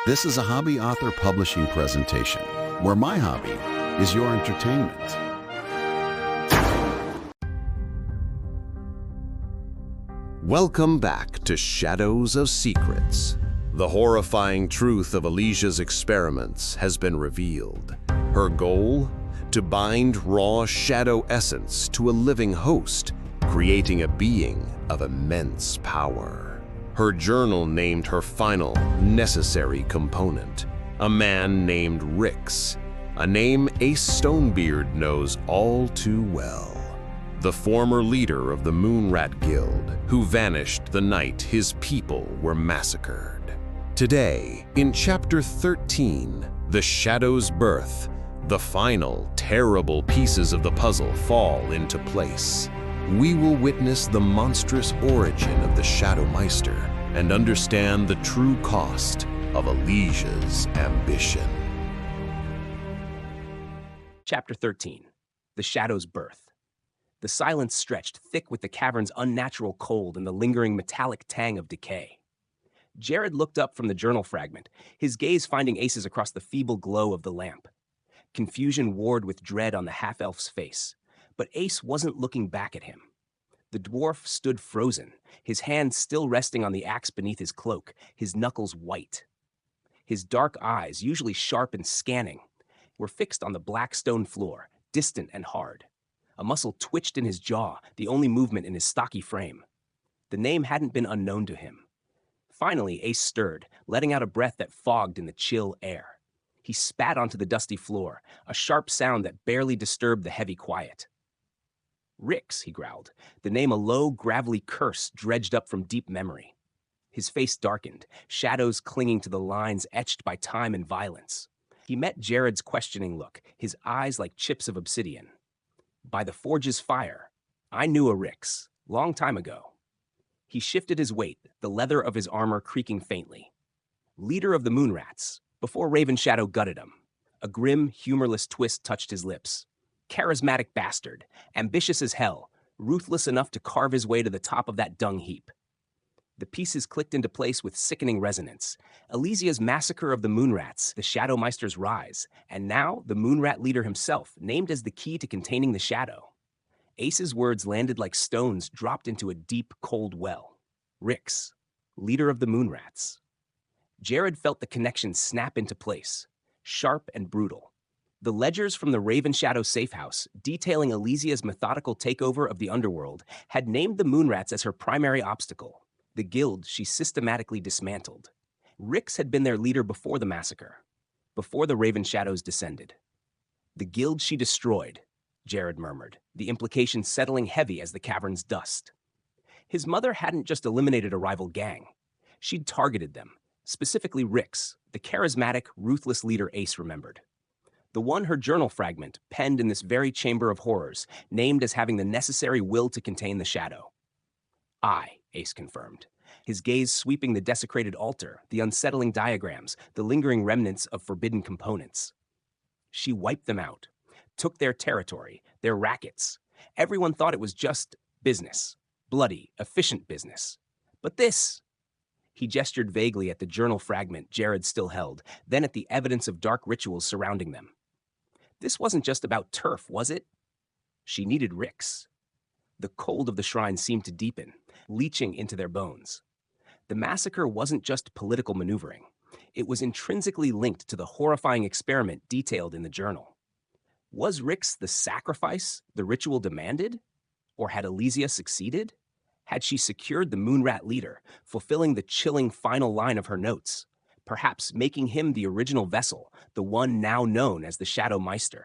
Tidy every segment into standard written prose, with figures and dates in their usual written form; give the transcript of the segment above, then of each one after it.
This is a hobby author publishing presentation, where my hobby is your entertainment. Welcome back to Shadows of Secrets. The horrifying truth of Elysia's experiments has been revealed. Her goal? To bind raw shadow essence to a living host, creating a being of immense power. Her journal named her final, necessary component, a man named Rix, a name Ace Stonebeard knows all too well. The former leader of the Moonrat Guild, who vanished the night his people were massacred. Today, in Chapter 13, The Shadow's Birth, the final, terrible pieces of the puzzle fall into place. We will witness the monstrous origin of the Shadow Myster and understand the true cost of Elysia's ambition. Chapter 13. The Shadow's Birth. The silence stretched thick with the cavern's unnatural cold and the lingering metallic tang of decay. Jared looked up from the journal fragment, his gaze finding Ace's across the feeble glow of the lamp. Confusion warred with dread on the half-elf's face, but Ace wasn't looking back at him. The dwarf stood frozen, his hand still resting on the axe beneath his cloak, his knuckles white. His dark eyes, usually sharp and scanning, were fixed on the black stone floor, distant and hard. A muscle twitched in his jaw, the only movement in his stocky frame. The name hadn't been unknown to him. Finally, Ace stirred, letting out a breath that fogged in the chill air. He spat onto the dusty floor, a sharp sound that barely disturbed the heavy quiet. Rix, he growled, the name a low, gravelly curse dredged up from deep memory. His face darkened, shadows clinging to the lines etched by time and violence. He met Jared's questioning look, his eyes like chips of obsidian. By the forge's fire, I knew a Rix, long time ago. He shifted his weight, the leather of his armor creaking faintly. Leader of the Moonrats, before Raven Shadow gutted him. A grim, humorless twist touched his lips. Charismatic bastard, ambitious as hell, ruthless enough to carve his way to the top of that dung heap. The pieces clicked into place with sickening resonance. Elysia's massacre of the Moonrats, the Shadow Myster's rise, and now the Moonrat leader himself, named as the key to containing the Shadow. Ace's words landed like stones dropped into a deep, cold well. Rix, leader of the Moonrats. Jared felt the connection snap into place, sharp and brutal. The ledgers from the Raven Shadow safehouse, detailing Elysia's methodical takeover of the underworld, had named the Moonrats as her primary obstacle, the guild she systematically dismantled. Rix had been their leader before the massacre, before the Raven Shadows descended. The guild she destroyed, Jared murmured, the implication settling heavy as the cavern's dust. His mother hadn't just eliminated a rival gang. She'd targeted them, specifically Rix, the charismatic, ruthless leader Ace remembered. The one her journal fragment, penned in this very chamber of horrors, named as having the necessary will to contain the Shadow. Ace confirmed, his gaze sweeping the desecrated altar, the unsettling diagrams, the lingering remnants of forbidden components. She wiped them out, took their territory, their rackets. Everyone thought it was just business, bloody, efficient business. But this... He gestured vaguely at the journal fragment Jared still held, then at the evidence of dark rituals surrounding them. This wasn't just about turf, was it? She needed Rix. The cold of the shrine seemed to deepen, leaching into their bones. The massacre wasn't just political maneuvering. It was intrinsically linked to the horrifying experiment detailed in the journal. Was Rix the sacrifice the ritual demanded? Or had Elysia succeeded? Had she secured the Moonrat leader, fulfilling the chilling final line of her notes, perhaps making him the original vessel, the one now known as the Shadow Myster?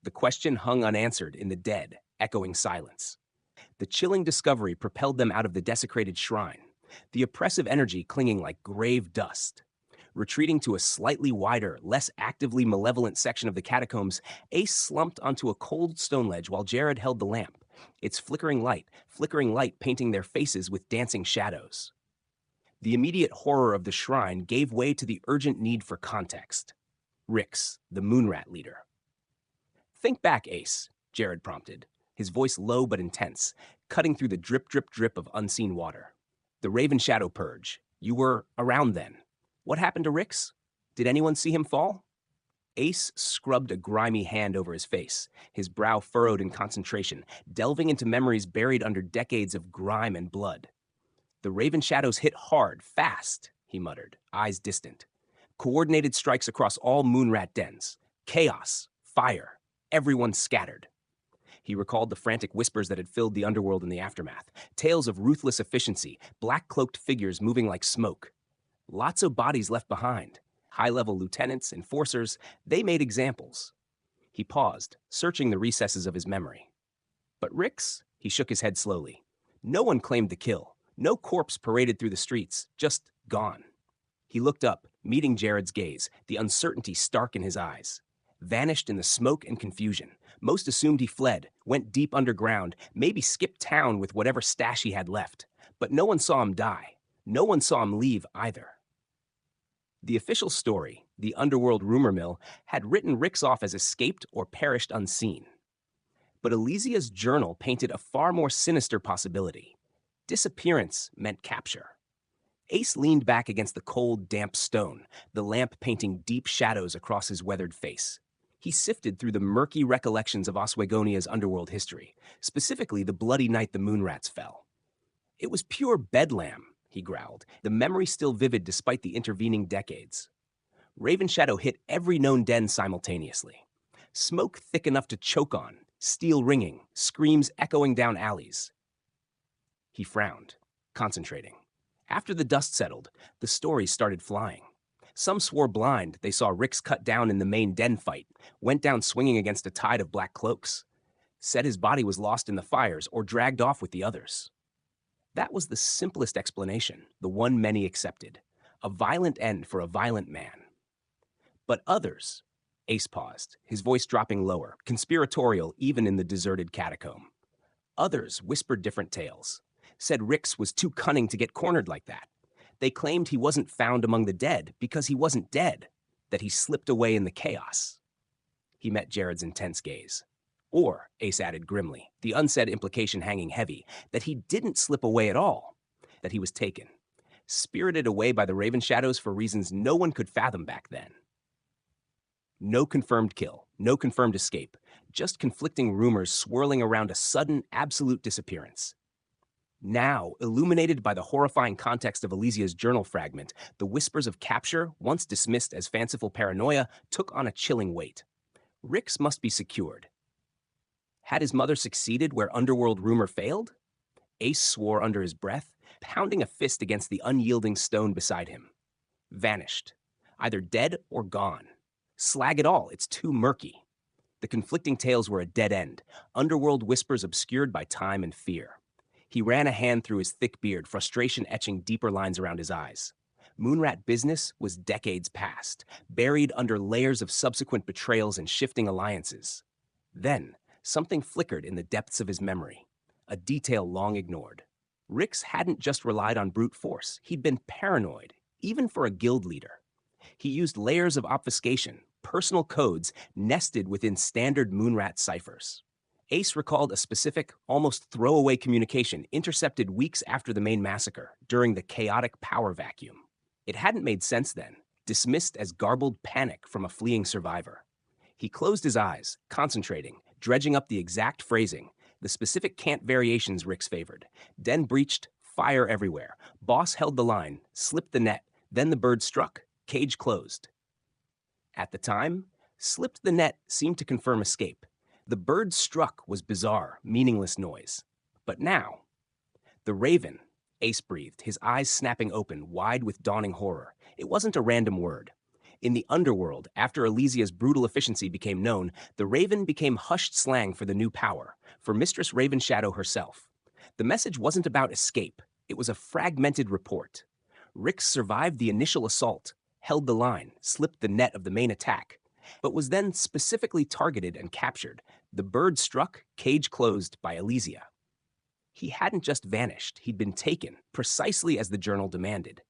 The question hung unanswered in the dead, echoing silence. The chilling discovery propelled them out of the desecrated shrine, the oppressive energy clinging like grave dust. Retreating to a slightly wider, less actively malevolent section of the catacombs, Ace slumped onto a cold stone ledge while Jared held the lamp, its flickering light painting their faces with dancing shadows. The immediate horror of the shrine gave way to the urgent need for context. Rix, the Moonrat leader. Think back, Ace, Jared prompted, his voice low but intense, cutting through the drip, drip, drip of unseen water. The Raven Shadow Purge. You were around then. What happened to Rix? Did anyone see him fall? Ace scrubbed a grimy hand over his face, his brow furrowed in concentration, delving into memories buried under decades of grime and blood. The Raven shadows hit hard, fast, he muttered, eyes distant. Coordinated strikes across all Moonrat dens. Chaos, fire, everyone scattered. He recalled the frantic whispers that had filled the underworld in the aftermath, tales of ruthless efficiency, black-cloaked figures moving like smoke. Lots of bodies left behind. High-level lieutenants, enforcers, they made examples. He paused, searching the recesses of his memory. But Rix, he shook his head slowly. No one claimed the kill. No corpse paraded through the streets, just gone. He looked up, meeting Jared's gaze, the uncertainty stark in his eyes. Vanished in the smoke and confusion. Most assumed he fled, went deep underground, maybe skipped town with whatever stash he had left. But no one saw him die. No one saw him leave either. The official story, the underworld rumor mill, had written Rix off as escaped or perished unseen. But Elysia's journal painted a far more sinister possibility. Disappearance meant capture. Ace leaned back against the cold, damp stone, the lamp painting deep shadows across his weathered face. He sifted through the murky recollections of Oswegonia's underworld history, specifically the bloody night the Moonrats fell. It was pure bedlam, he growled, the memory still vivid despite the intervening decades. Raven Shadow hit every known den simultaneously. Smoke thick enough to choke on, steel ringing, screams echoing down alleys. He frowned, concentrating. After the dust settled, the stories started flying. Some swore blind they saw Rix cut down in the main den fight, went down swinging against a tide of black cloaks. Said his body was lost in the fires or dragged off with the others. That was the simplest explanation, the one many accepted. A violent end for a violent man. But others, Ace paused, his voice dropping lower, conspiratorial even in the deserted catacomb. Others whispered different tales. Said Rix was too cunning to get cornered like that. They claimed he wasn't found among the dead because he wasn't dead, that he slipped away in the chaos. He met Jared's intense gaze. Or, Ace added grimly, the unsaid implication hanging heavy, that he didn't slip away at all, that he was taken, spirited away by the Raven Shadows for reasons no one could fathom back then. No confirmed kill, no confirmed escape, just conflicting rumors swirling around a sudden, absolute disappearance. Now, illuminated by the horrifying context of Elysia's journal fragment, the whispers of capture, once dismissed as fanciful paranoia, took on a chilling weight. Rix must be secured. Had his mother succeeded where underworld rumor failed? Ace swore under his breath, pounding a fist against the unyielding stone beside him. Vanished. Either dead or gone. Slag it all, it's too murky. The conflicting tales were a dead end, underworld whispers obscured by time and fear. He ran a hand through his thick beard, frustration etching deeper lines around his eyes. Moonrat business was decades past, buried under layers of subsequent betrayals and shifting alliances. Then, something flickered in the depths of his memory, a detail long ignored. Rix hadn't just relied on brute force, he'd been paranoid, even for a guild leader. He used layers of obfuscation, personal codes nested within standard Moonrat ciphers. Ace recalled a specific, almost throwaway communication intercepted weeks after the main massacre, during the chaotic power vacuum. It hadn't made sense then, dismissed as garbled panic from a fleeing survivor. He closed his eyes, concentrating, dredging up the exact phrasing, the specific cant variations Rix favored. Den breached, fire everywhere. Boss held the line, slipped the net, then the bird struck, cage closed. At the time, slipped the net seemed to confirm escape. The bird struck was bizarre, meaningless noise. But now, the raven, Ace breathed, his eyes snapping open, wide with dawning horror. It wasn't a random word. In the underworld, after Elysia's brutal efficiency became known, the raven became hushed slang for the new power, for Mistress Raven Shadow herself. The message wasn't about escape. It was a fragmented report. Rix survived the initial assault, held the line, slipped the net of the main attack, but was then specifically targeted and captured. The bird struck, cage closed by Elysia. He hadn't just vanished, he'd been taken, precisely as the journal demanded.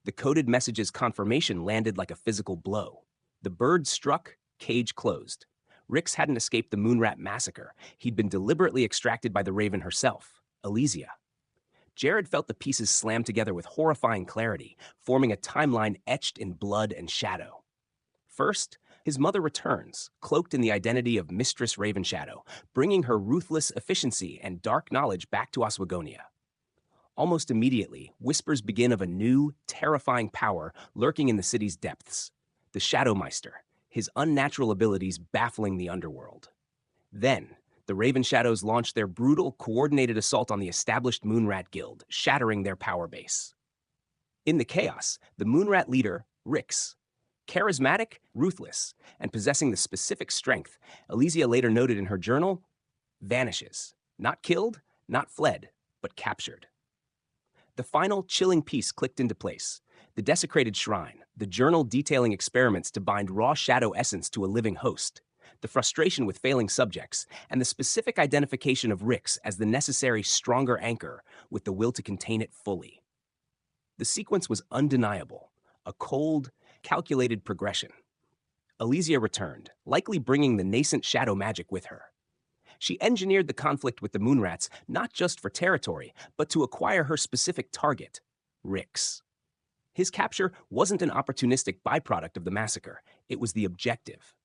The coded message's confirmation landed like a physical blow. The bird struck, cage closed. Rix hadn't escaped the Moonrat massacre. He'd been deliberately extracted by the Raven herself, Elysia. Jared felt the pieces slam together with horrifying clarity, forming a timeline etched in blood and shadow. First, his mother returns, cloaked in the identity of Mistress Ravenshadow, bringing her ruthless efficiency and dark knowledge back to Oswagonia. Almost immediately, whispers begin of a new, terrifying power lurking in the city's depths, the Shadow Myster, his unnatural abilities baffling the underworld. Then, the Raven Shadows launch their brutal, coordinated assault on the established Moonrat Guild, shattering their power base. In the chaos, the Moonrat leader, Rix, charismatic, ruthless, and possessing the specific strength Elysia later noted in her journal, vanishes. Not killed, not fled, but captured. The final chilling piece clicked into place. The desecrated shrine, the journal detailing experiments to bind raw shadow essence to a living host, the frustration with failing subjects, and the specific identification of Rix as the necessary stronger anchor with the will to contain it fully. The sequence was undeniable, a cold, calculated progression. Elysia returned, likely bringing the nascent shadow magic with her. She engineered the conflict with the Moonrats not just for territory, but to acquire her specific target, Rix. His capture wasn't an opportunistic byproduct of the massacre, it was the objective.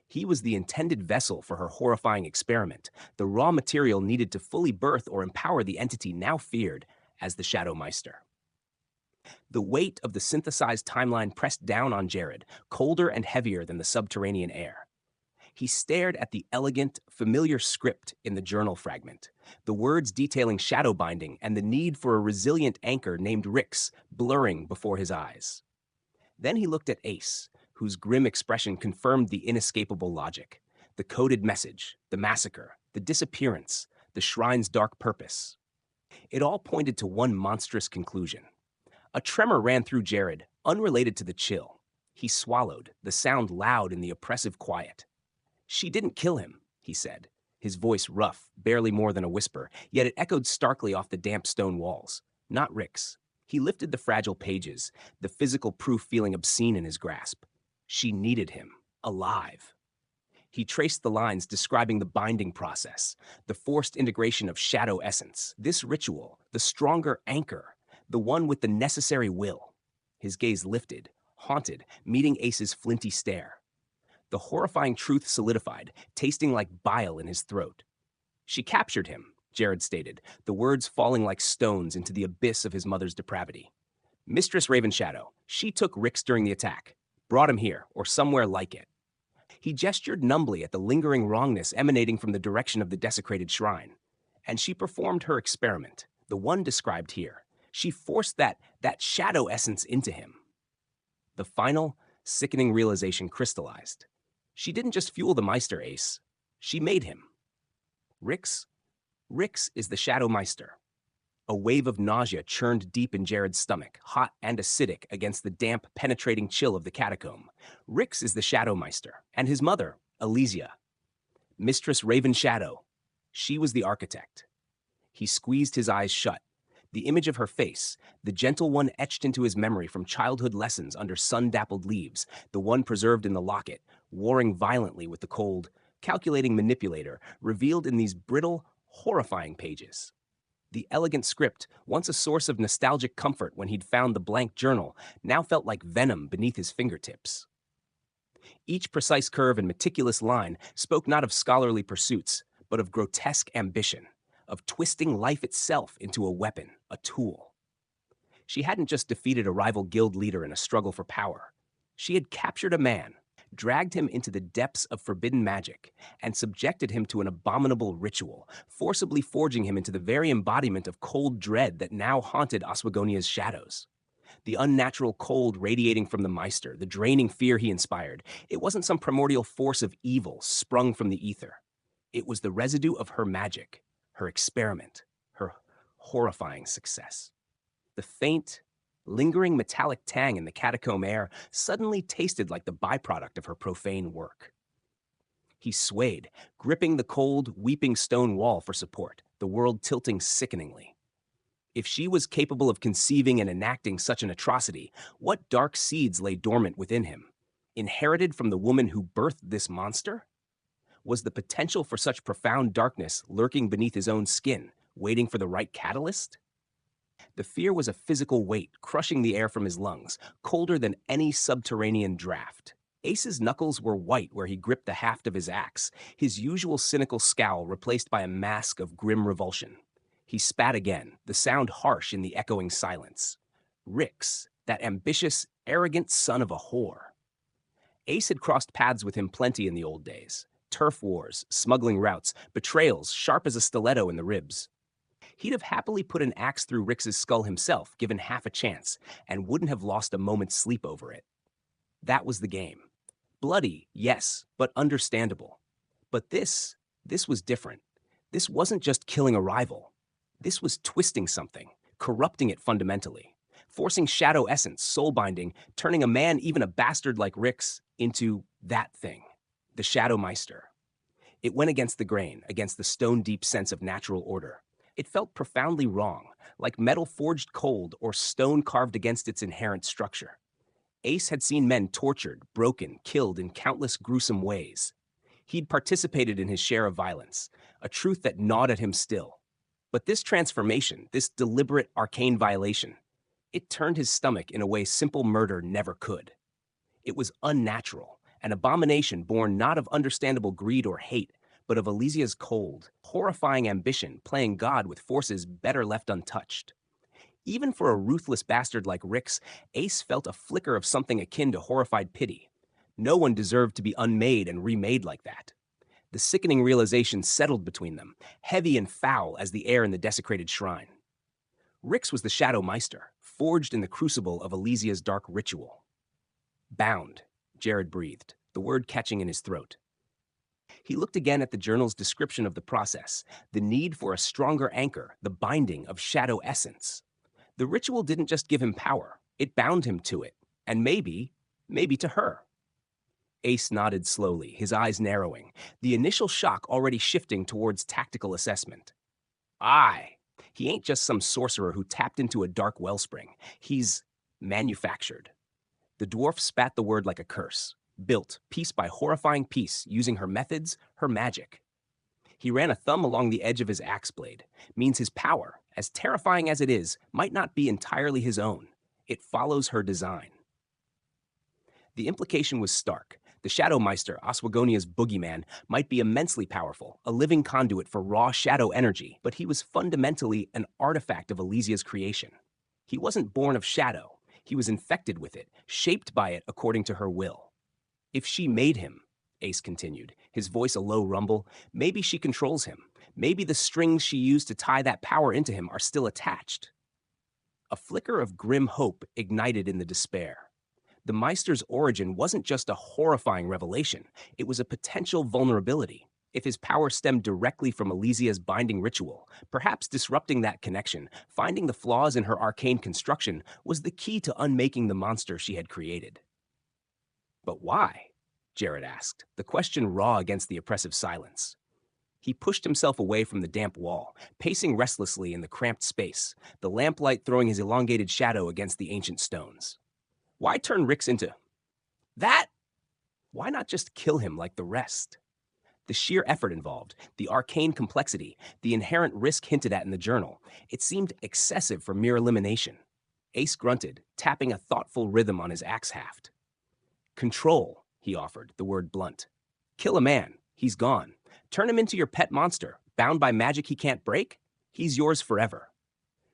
He was the intended vessel for her horrifying experiment, the raw material needed to fully birth or empower the entity now feared as the Shadow Myster. The weight of the synthesized timeline pressed down on Jared, colder and heavier than the subterranean air. He stared at the elegant, familiar script in the journal fragment, the words detailing shadow binding and the need for a resilient anchor named Rix blurring before his eyes. Then he looked at Ace, whose grim expression confirmed the inescapable logic, the coded message, the massacre, the disappearance, the shrine's dark purpose. It all pointed to one monstrous conclusion. A tremor ran through Jared, unrelated to the chill. He swallowed, the sound loud in the oppressive quiet. "She didn't kill him," he said, his voice rough, barely more than a whisper, yet it echoed starkly off the damp stone walls. Not Rix. He lifted the fragile pages, the physical proof feeling obscene in his grasp. She needed him, alive. He traced the lines describing the binding process, the forced integration of shadow essence, this ritual, the stronger anchor, the one with the necessary will. His gaze lifted, haunted, meeting Ace's flinty stare. The horrifying truth solidified, tasting like bile in his throat. "She captured him," Jared stated, the words falling like stones into the abyss of his mother's depravity. "Mistress Ravenshadow, she took Rix during the attack, brought him here, or somewhere like it." He gestured numbly at the lingering wrongness emanating from the direction of the desecrated shrine. And she performed her experiment, the one described here. She forced that shadow essence into him. The final, sickening realization crystallized. She didn't just fuel the Myster, Ace. She made him. Rix is the Shadow Myster. A wave of nausea churned deep in Jared's stomach, hot and acidic against the damp, penetrating chill of the catacomb. Rix is the Shadow Myster, and his mother, Elysia. Mistress Ravenshadow. She was the architect. He squeezed his eyes shut. The image of her face, the gentle one etched into his memory from childhood lessons under sun-dappled leaves, the one preserved in the locket, warring violently with the cold, calculating manipulator, revealed in these brittle, horrifying pages. The elegant script, once a source of nostalgic comfort when he'd found the blank journal, now felt like venom beneath his fingertips. Each precise curve and meticulous line spoke not of scholarly pursuits, but of grotesque ambition, of twisting life itself into a weapon, a tool. She hadn't just defeated a rival guild leader in a struggle for power. She had captured a man, dragged him into the depths of forbidden magic, and subjected him to an abominable ritual, forcibly forging him into the very embodiment of cold dread that now haunted Oswagonia's shadows. The unnatural cold radiating from the Myster, the draining fear he inspired, it wasn't some primordial force of evil sprung from the ether. It was the residue of her magic, her experiment, her horrifying success. The faint, lingering metallic tang in the catacomb air suddenly tasted like the byproduct of her profane work. He swayed, gripping the cold, weeping stone wall for support, the world tilting sickeningly. If she was capable of conceiving and enacting such an atrocity, what dark seeds lay dormant within him? Inherited from the woman who birthed this monster? Was the potential for such profound darkness lurking beneath his own skin, waiting for the right catalyst? The fear was a physical weight crushing the air from his lungs, colder than any subterranean draft. Ace's knuckles were white where he gripped the haft of his axe, his usual cynical scowl replaced by a mask of grim revulsion. He spat again, the sound harsh in the echoing silence. Rix, that ambitious, arrogant son of a whore. Ace had crossed paths with him plenty in the old days. Turf wars, smuggling routes, betrayals sharp as a stiletto in the ribs. He'd have happily put an axe through Rix's skull himself, given half a chance, and wouldn't have lost a moment's sleep over it. That was the game. Bloody, yes, but understandable. But this was different. This wasn't just killing a rival. This was twisting something, corrupting it fundamentally, forcing shadow essence, soul binding, turning a man, even a bastard like Rix, into that thing, the Shadow Myster. It went against the grain, against the stone-deep sense of natural order. It felt profoundly wrong, like metal forged cold or stone carved against its inherent structure. Ace had seen men tortured, broken, killed in countless gruesome ways. He'd participated in his share of violence, a truth that gnawed at him still. But this transformation, this deliberate arcane violation, it turned his stomach in a way simple murder never could. It was unnatural, an abomination born not of understandable greed or hate, but of Elysia's cold, horrifying ambition playing God with forces better left untouched. Even for a ruthless bastard like Rix, Ace felt a flicker of something akin to horrified pity. No one deserved to be unmade and remade like that. The sickening realization settled between them, heavy and foul as the air in the desecrated shrine. Rix was the Shadow Myster, forged in the crucible of Elysia's dark ritual. Bound, Jared breathed, the word catching in his throat. He looked again at the journal's description of the process, the need for a stronger anchor, the binding of shadow essence. The ritual didn't just give him power, it bound him to it, and maybe to her. Ace nodded slowly, his eyes narrowing, the initial shock already shifting towards tactical assessment. Aye, he ain't just some sorcerer who tapped into a dark wellspring. He's manufactured. The dwarf spat the word like a curse, built piece by horrifying piece using her methods, her magic. He ran a thumb along the edge of his axe blade, means his power, as terrifying as it is, might not be entirely his own. It follows her design. The implication was stark. The Shadow Myster, Oswagonia's boogeyman, might be immensely powerful, a living conduit for raw shadow energy, but he was fundamentally an artifact of Elysia's creation. He wasn't born of shadow. He was infected with it, shaped by it according to her will. If she made him, Ace continued, his voice a low rumble, maybe she controls him. Maybe the strings she used to tie that power into him are still attached. A flicker of grim hope ignited in the despair. The Myster's origin wasn't just a horrifying revelation, it was a potential vulnerability. If his power stemmed directly from Elysia's binding ritual, perhaps disrupting that connection, finding the flaws in her arcane construction, was the key to unmaking the monster she had created. But why? Jared asked, the question raw against the oppressive silence. He pushed himself away from the damp wall, pacing restlessly in the cramped space, the lamplight throwing his elongated shadow against the ancient stones. Why turn Rix into that? Why not just kill him like the rest? The sheer effort involved, the arcane complexity, the inherent risk hinted at in the journal, it seemed excessive for mere elimination. Ace grunted, tapping a thoughtful rhythm on his axe haft. Control, he offered, the word blunt. Kill a man, he's gone. Turn him into your pet monster, bound by magic he can't break? He's yours forever.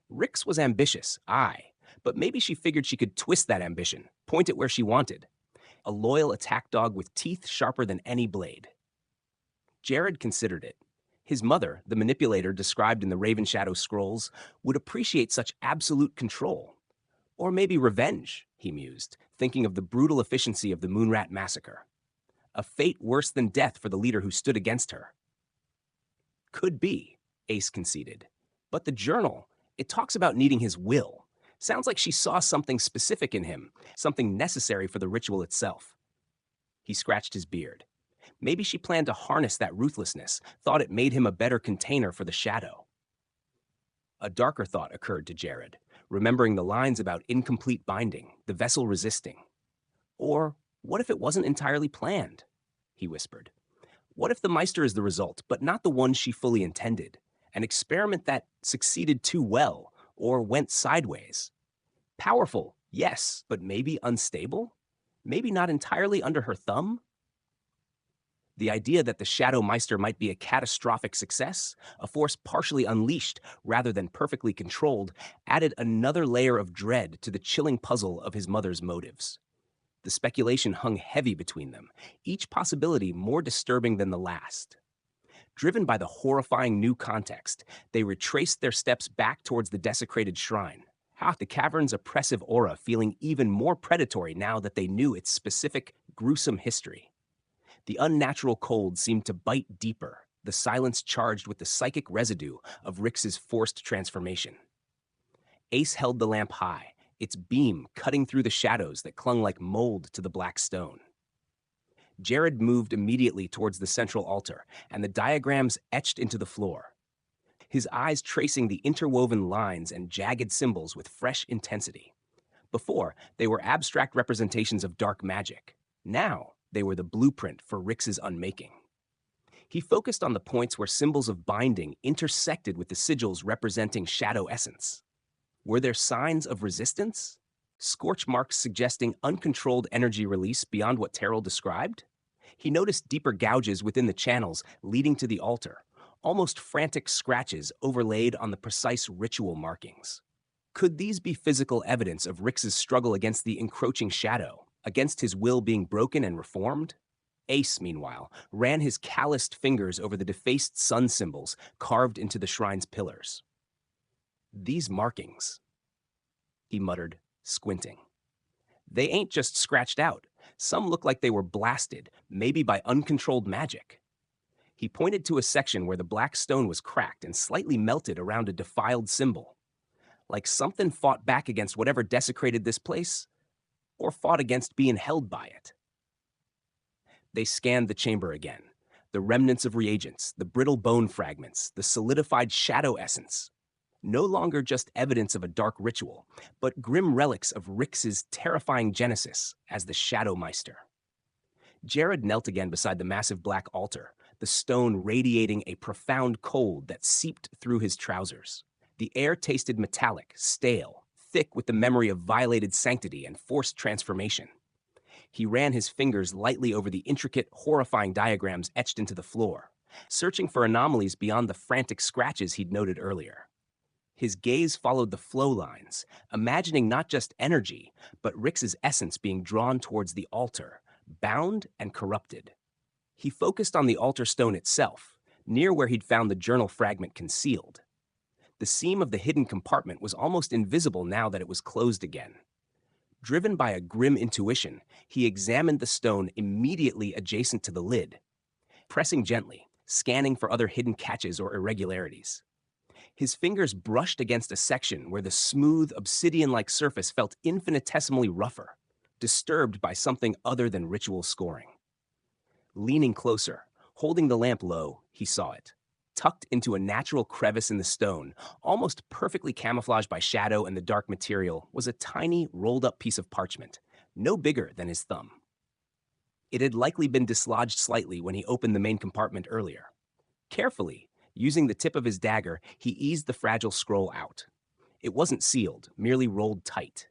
Rix was ambitious, aye, but maybe she figured she could twist that ambition, point it where she wanted. A loyal attack dog with teeth sharper than any blade. Jared considered it. His mother, the manipulator described in the Raven Shadow scrolls, would appreciate such absolute control. Or maybe revenge, he mused, thinking of the brutal efficiency of the Moonrat massacre. A fate worse than death for the leader who stood against her. Could be, Ace conceded. But the journal, it talks about needing his will. Sounds like she saw something specific in him, something necessary for the ritual itself. He scratched his beard. Maybe she planned to harness that ruthlessness, thought it made him a better container for the shadow. A darker thought occurred to Jared, remembering the lines about incomplete binding, the vessel resisting. Or what if it wasn't entirely planned? He whispered. What if the Myster is the result, but not the one she fully intended? An experiment that succeeded too well, or went sideways? Powerful, yes, but maybe unstable? maybe not entirely under her thumb? The idea that the Shadow Myster might be a catastrophic success, a force partially unleashed rather than perfectly controlled, added another layer of dread to the chilling puzzle of his mother's motives. The speculation hung heavy between them, each possibility more disturbing than the last. Driven by the horrifying new context, they retraced their steps back towards the desecrated shrine, the cavern's oppressive aura feeling even more predatory now that they knew its specific, gruesome history. The unnatural cold seemed to bite deeper, the silence charged with the psychic residue of Rix's forced transformation. Ace held the lamp high, its beam cutting through the shadows that clung like mold to the black stone. Jared moved immediately towards the central altar, and the diagrams etched into the floor, his eyes tracing the interwoven lines and jagged symbols with fresh intensity. Before, they were abstract representations of dark magic. Now, they were the blueprint for Rix's unmaking. He focused on the points where symbols of binding intersected with the sigils representing shadow essence. Were there signs of resistance? Scorch marks suggesting uncontrolled energy release beyond what Terrell described? He noticed deeper gouges within the channels leading to the altar, almost frantic scratches overlaid on the precise ritual markings. Could these be physical evidence of Rix's struggle against the encroaching shadow, against his will being broken and reformed? Ace, meanwhile, ran his calloused fingers over the defaced sun symbols carved into the shrine's pillars. These markings, he muttered, squinting. They ain't just scratched out. Some look like they were blasted, maybe by uncontrolled magic. He pointed to a section where the black stone was cracked and slightly melted around a defiled symbol. Like something fought back against whatever desecrated this place, or fought against being held by it. They scanned the chamber again. The remnants of reagents, the brittle bone fragments, the solidified shadow essence. No longer just evidence of a dark ritual, but grim relics of Rix's terrifying genesis as the Shadow Myster. Jared knelt again beside the massive black altar, the stone radiating a profound cold that seeped through his trousers. The air tasted metallic, stale, thick with the memory of violated sanctity and forced transformation. He ran his fingers lightly over the intricate, horrifying diagrams etched into the floor, searching for anomalies beyond the frantic scratches he'd noted earlier. His gaze followed the flow lines, imagining not just energy, but Rix's essence being drawn towards the altar, bound and corrupted. He focused on the altar stone itself, near where he'd found the journal fragment concealed. The seam of the hidden compartment was almost invisible now that it was closed again. Driven by a grim intuition, he examined the stone immediately adjacent to the lid, pressing gently, scanning for other hidden catches or irregularities. His fingers brushed against a section where the smooth, obsidian-like surface felt infinitesimally rougher, disturbed by something other than ritual scoring. Leaning closer, holding the lamp low, he saw it. Tucked into a natural crevice in the stone, almost perfectly camouflaged by shadow and the dark material, was a tiny, rolled-up piece of parchment, no bigger than his thumb. It had likely been dislodged slightly when he opened the main compartment earlier. Carefully, using the tip of his dagger, he eased the fragile scroll out. It wasn't sealed, merely rolled tight.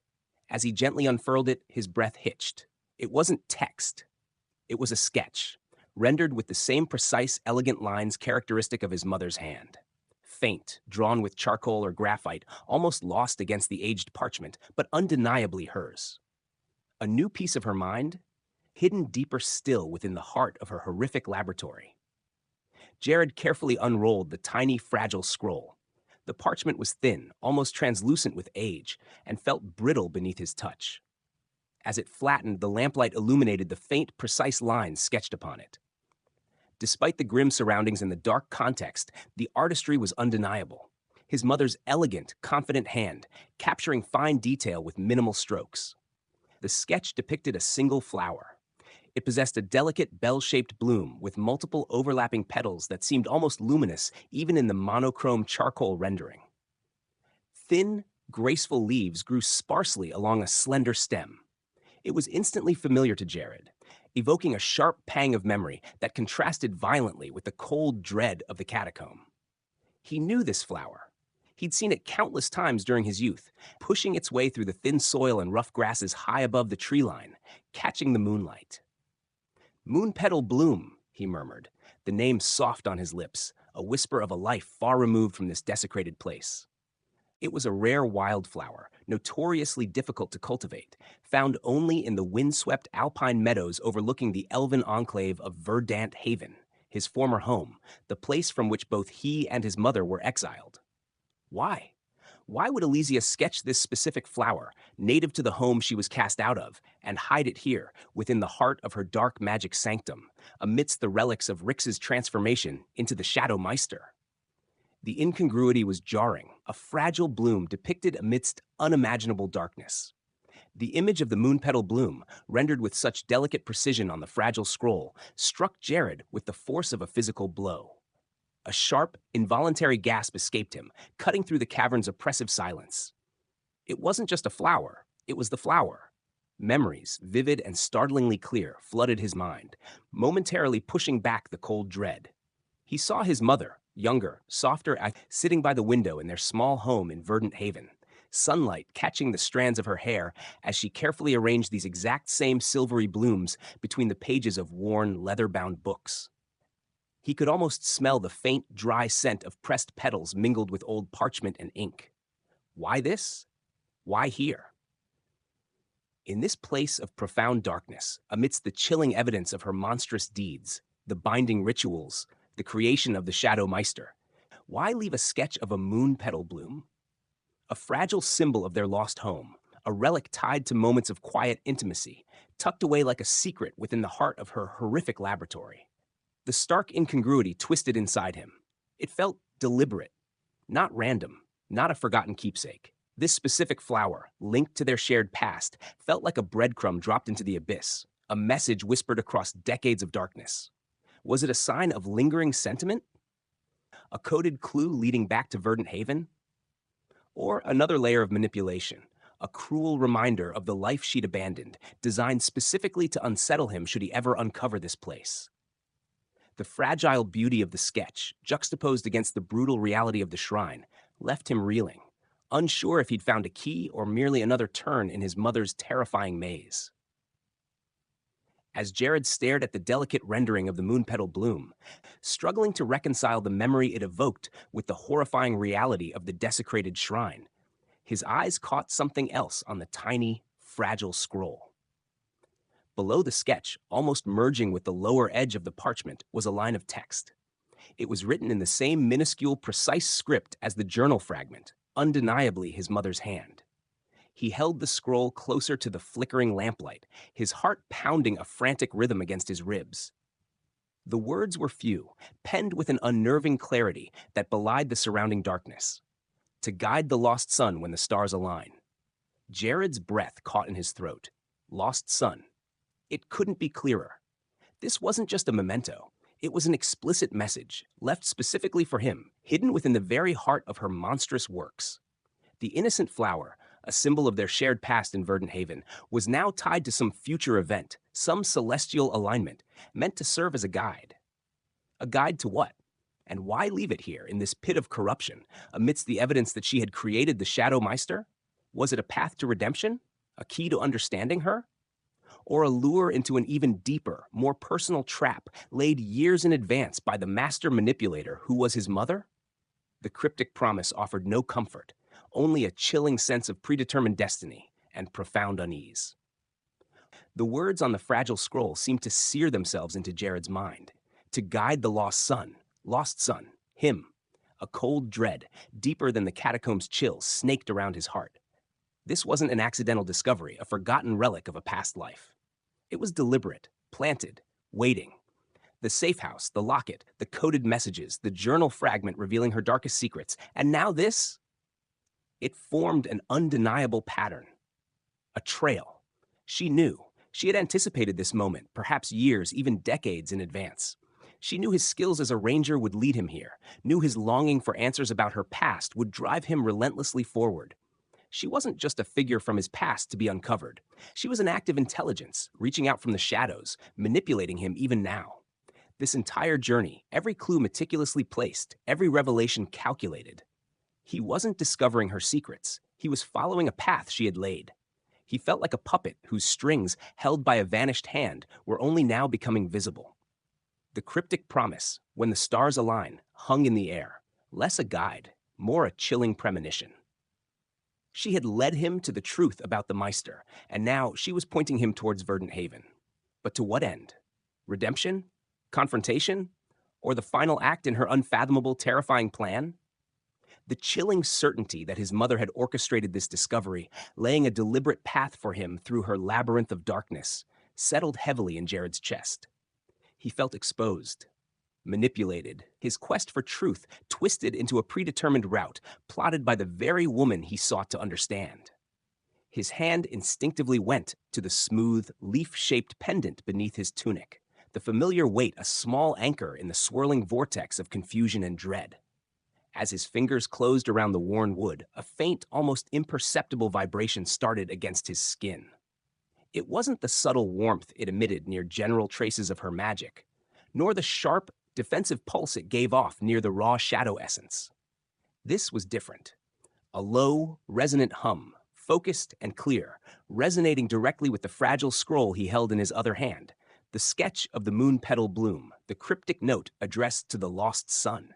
As he gently unfurled it, his breath hitched. It wasn't text. It was a sketch, rendered with the same precise, elegant lines characteristic of his mother's hand. Faint, drawn with charcoal or graphite, almost lost against the aged parchment, but undeniably hers. A new piece of her mind, hidden deeper still within the heart of her horrific laboratory. Jared carefully unrolled the tiny, fragile scroll. The parchment was thin, almost translucent with age, and felt brittle beneath his touch. As it flattened, the lamplight illuminated the faint, precise lines sketched upon it. Despite the grim surroundings and the dark context, the artistry was undeniable. His mother's elegant, confident hand, capturing fine detail with minimal strokes. The sketch depicted a single flower. It possessed a delicate bell-shaped bloom with multiple overlapping petals that seemed almost luminous even in the monochrome charcoal rendering. Thin, graceful leaves grew sparsely along a slender stem. It was instantly familiar to Jared, evoking a sharp pang of memory that contrasted violently with the cold dread of the catacomb. He knew this flower. He'd seen it countless times during his youth, pushing its way through the thin soil and rough grasses high above the tree line, catching the moonlight. Moon petal bloom, he murmured, the name soft on his lips, a whisper of a life far removed from this desecrated place. It was a rare wildflower, notoriously difficult to cultivate, found only in the windswept alpine meadows overlooking the elven enclave of Verdant Haven, his former home, the place from which both he and his mother were exiled. Why? Why would Elysia sketch this specific flower, native to the home she was cast out of, and hide it here, within the heart of her dark magic sanctum, amidst the relics of Rix's transformation into the Shadow Myster? The incongruity was jarring, a fragile bloom depicted amidst unimaginable darkness. The image of the moon petal bloom, rendered with such delicate precision on the fragile scroll, struck Jared with the force of a physical blow. A sharp, involuntary gasp escaped him, cutting through the cavern's oppressive silence. It wasn't just a flower, it was the flower. Memories, vivid and startlingly clear, flooded his mind, momentarily pushing back the cold dread. He saw his mother, younger, softer, sitting by the window in their small home in Verdant Haven, sunlight catching the strands of her hair as she carefully arranged these exact same silvery blooms between the pages of worn, leather-bound books. He could almost smell the faint, dry scent of pressed petals mingled with old parchment and ink. Why this? Why here? In this place of profound darkness, amidst the chilling evidence of her monstrous deeds, the binding rituals, the creation of the Shadow Myster, why leave a sketch of a moon petal bloom? A fragile symbol of their lost home, a relic tied to moments of quiet intimacy, tucked away like a secret within the heart of her horrific laboratory. The stark incongruity twisted inside him. It felt deliberate, not random, not a forgotten keepsake. This specific flower, linked to their shared past, felt like a breadcrumb dropped into the abyss, a message whispered across decades of darkness. Was it a sign of lingering sentiment? A coded clue leading back to Verdant Haven? Or another layer of manipulation, a cruel reminder of the life she'd abandoned, designed specifically to unsettle him should he ever uncover this place? The fragile beauty of the sketch, juxtaposed against the brutal reality of the shrine, left him reeling, unsure if he'd found a key or merely another turn in his mother's terrifying maze. As Jared stared at the delicate rendering of the moon petal bloom, struggling to reconcile the memory it evoked with the horrifying reality of the desecrated shrine, his eyes caught something else on the tiny, fragile scroll. Below the sketch, almost merging with the lower edge of the parchment, was a line of text. It was written in the same minuscule, precise script as the journal fragment, undeniably his mother's hand. He held the scroll closer to the flickering lamplight, his heart pounding a frantic rhythm against his ribs. The words were few, penned with an unnerving clarity that belied the surrounding darkness. To guide the lost sun when the stars align. Jared's breath caught in his throat. Lost sun. It couldn't be clearer. This wasn't just a memento. It was an explicit message, left specifically for him, hidden within the very heart of her monstrous works. The innocent flower, a symbol of their shared past in Verdant Haven, was now tied to some future event, some celestial alignment, meant to serve as a guide. A guide to what? And why leave it here, in this pit of corruption, amidst the evidence that she had created the Shadow Myster? Was it a path to redemption? A key to understanding her? Or a lure into an even deeper, more personal trap laid years in advance by the master manipulator who was his mother? The cryptic promise offered no comfort, only a chilling sense of predetermined destiny and profound unease. The words on the fragile scroll seemed to sear themselves into Jared's mind, to guide the lost son, him. A cold dread, deeper than the catacomb's chill, snaked around his heart. This wasn't an accidental discovery, a forgotten relic of a past life. It was deliberate, planted, waiting. The safe house, the locket, the coded messages, the journal fragment revealing her darkest secrets, and now this? It formed an undeniable pattern. A trail. She knew. She had anticipated this moment, perhaps years, even decades in advance. She knew his skills as a ranger would lead him here, knew his longing for answers about her past would drive him relentlessly forward. She wasn't just a figure from his past to be uncovered. She was an active intelligence, reaching out from the shadows, manipulating him even now. This entire journey, every clue meticulously placed, every revelation calculated. He wasn't discovering her secrets. He was following a path she had laid. He felt like a puppet whose strings, held by a vanished hand, were only now becoming visible. The cryptic promise, when the stars align, hung in the air, less a guide, more a chilling premonition. She had led him to the truth about the Myster, and now she was pointing him towards Verdant Haven. But to what end? Redemption? Confrontation? Or the final act in her unfathomable, terrifying plan? The chilling certainty that his mother had orchestrated this discovery, laying a deliberate path for him through her labyrinth of darkness, settled heavily in Jared's chest. He felt exposed, manipulated, his quest for truth twisted into a predetermined route plotted by the very woman he sought to understand. His hand instinctively went to the smooth, leaf-shaped pendant beneath his tunic, the familiar weight a small anchor in the swirling vortex of confusion and dread. As his fingers closed around the worn wood, a faint, almost imperceptible vibration started against his skin. It wasn't the subtle warmth it emitted near general traces of her magic, nor the sharp, defensive pulse it gave off near the raw shadow essence. This was different. A low, resonant hum, focused and clear, resonating directly with the fragile scroll he held in his other hand, the sketch of the moon petal bloom, the cryptic note addressed to the lost sun.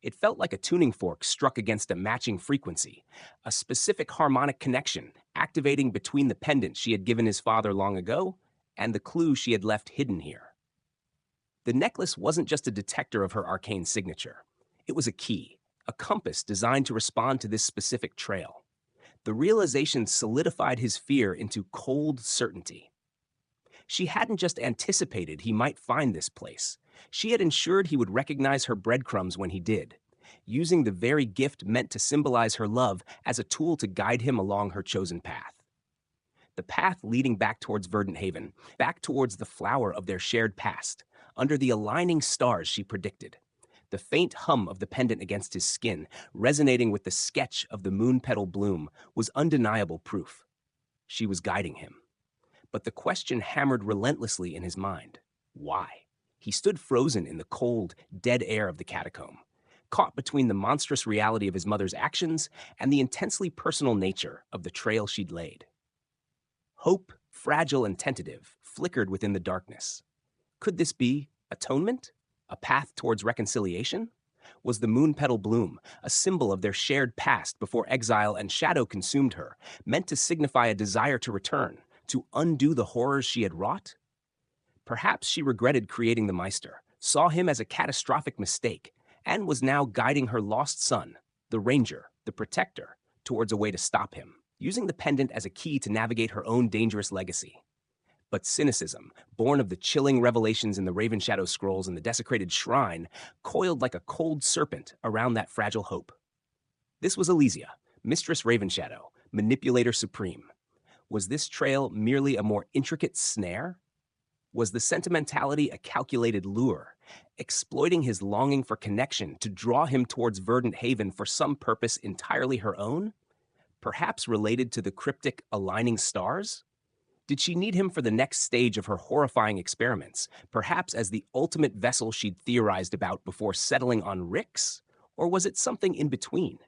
It felt like a tuning fork struck against a matching frequency, a specific harmonic connection activating between the pendant she had given his father long ago and the clue she had left hidden here. The necklace wasn't just a detector of her arcane signature. It was a key, a compass designed to respond to this specific trail. The realization solidified his fear into cold certainty. She hadn't just anticipated he might find this place. She had ensured he would recognize her breadcrumbs when he did, using the very gift meant to symbolize her love as a tool to guide him along her chosen path. The path leading back towards Verdant Haven, back towards the flower of their shared past, under the aligning stars she predicted. The faint hum of the pendant against his skin, resonating with the sketch of the moon petal bloom, was undeniable proof. She was guiding him. But the question hammered relentlessly in his mind. Why? He stood frozen in the cold, dead air of the catacomb, caught between the monstrous reality of his mother's actions and the intensely personal nature of the trail she'd laid. Hope, fragile and tentative, flickered within the darkness. Could this be atonement? A path towards reconciliation? Was the moon petal bloom, a symbol of their shared past before exile and shadow consumed her, meant to signify a desire to return, to undo the horrors she had wrought? Perhaps she regretted creating the Myster, saw him as a catastrophic mistake, and was now guiding her lost son, the ranger, the protector, towards a way to stop him, using the pendant as a key to navigate her own dangerous legacy. But cynicism, born of the chilling revelations in the Raven Shadow scrolls and the desecrated shrine, coiled like a cold serpent around that fragile hope. This was Elysia, Mistress Ravenshadow, manipulator supreme. Was this trail merely a more intricate snare? Was the sentimentality a calculated lure, exploiting his longing for connection to draw him towards Verdant Haven for some purpose entirely her own? Perhaps related to the cryptic aligning stars? Did she need him for the next stage of her horrifying experiments, perhaps as the ultimate vessel she'd theorized about before settling on Rix? Or was it something in between?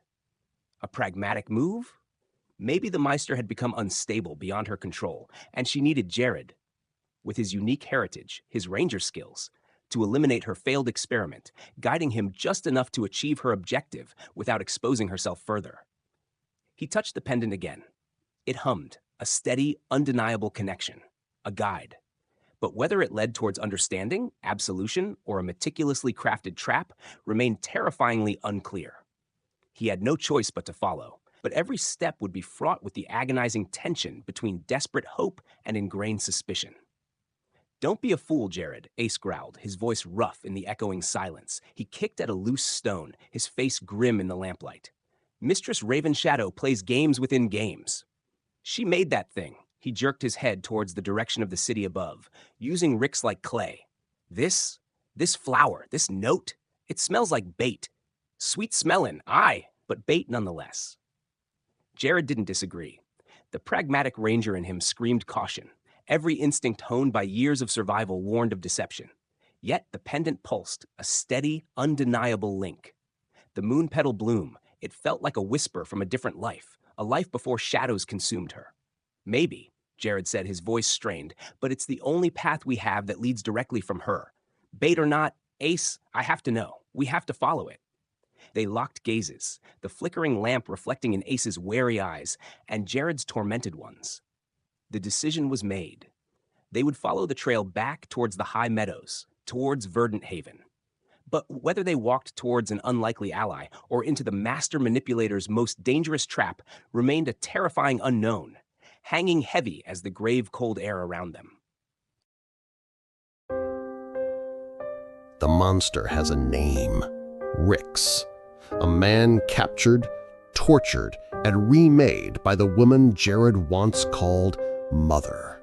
A pragmatic move? Maybe the Myster had become unstable beyond her control, and she needed Jared, with his unique heritage, his ranger skills, to eliminate her failed experiment, guiding him just enough to achieve her objective without exposing herself further. He touched the pendant again. It hummed, a steady, undeniable connection, a guide. But whether it led towards understanding, absolution, or a meticulously crafted trap remained terrifyingly unclear. He had no choice but to follow, but every step would be fraught with the agonizing tension between desperate hope and ingrained suspicion. "Don't be a fool, Jared," Ace growled, his voice rough in the echoing silence. He kicked at a loose stone, his face grim in the lamplight. "Mistress Ravenshadow plays games within games. She made that thing." He jerked his head towards the direction of the city above, using Rix like clay. This flower, this note, it smells like bait. Sweet smellin', aye, but bait nonetheless. Jared didn't disagree. The pragmatic ranger in him screamed caution. Every instinct honed by years of survival warned of deception. Yet the pendant pulsed, a steady, undeniable link. The moon petal bloom, It felt like a whisper from a different life, a life before shadows consumed her. Maybe, Jared said, his voice strained, but it's the only path we have that leads directly from her. Bait or not, Ace, I have to know. We have to follow it. They locked gazes, the flickering lamp reflecting in Ace's wary eyes and Jared's tormented ones. The decision was made. They would follow the trail back towards the high meadows, towards Verdant Haven. But whether they walked towards an unlikely ally or into the master manipulator's most dangerous trap remained a terrifying unknown, hanging heavy as the grave cold air around them. The monster has a name, Rix, a man captured, tortured, and remade by the woman Jared once called Mother.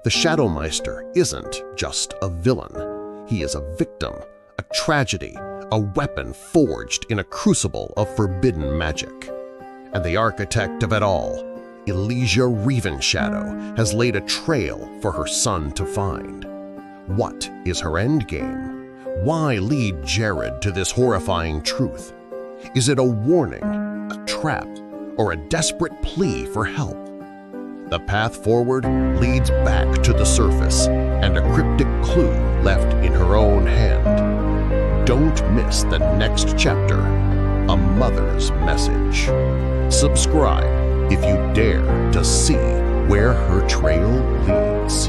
The Shadow Myster isn't just a villain. He is a victim, a tragedy, a weapon forged in a crucible of forbidden magic. And the architect of it all, Elysia Revenshadow, has laid a trail for her son to find. What is her endgame? Why lead Jared to this horrifying truth? Is it a warning, a trap, or a desperate plea for help? The path forward leads back to the surface and a cryptic clue left in her own hand. Don't miss the next chapter, A Mother's Message. Subscribe if you dare to see where her trail leads.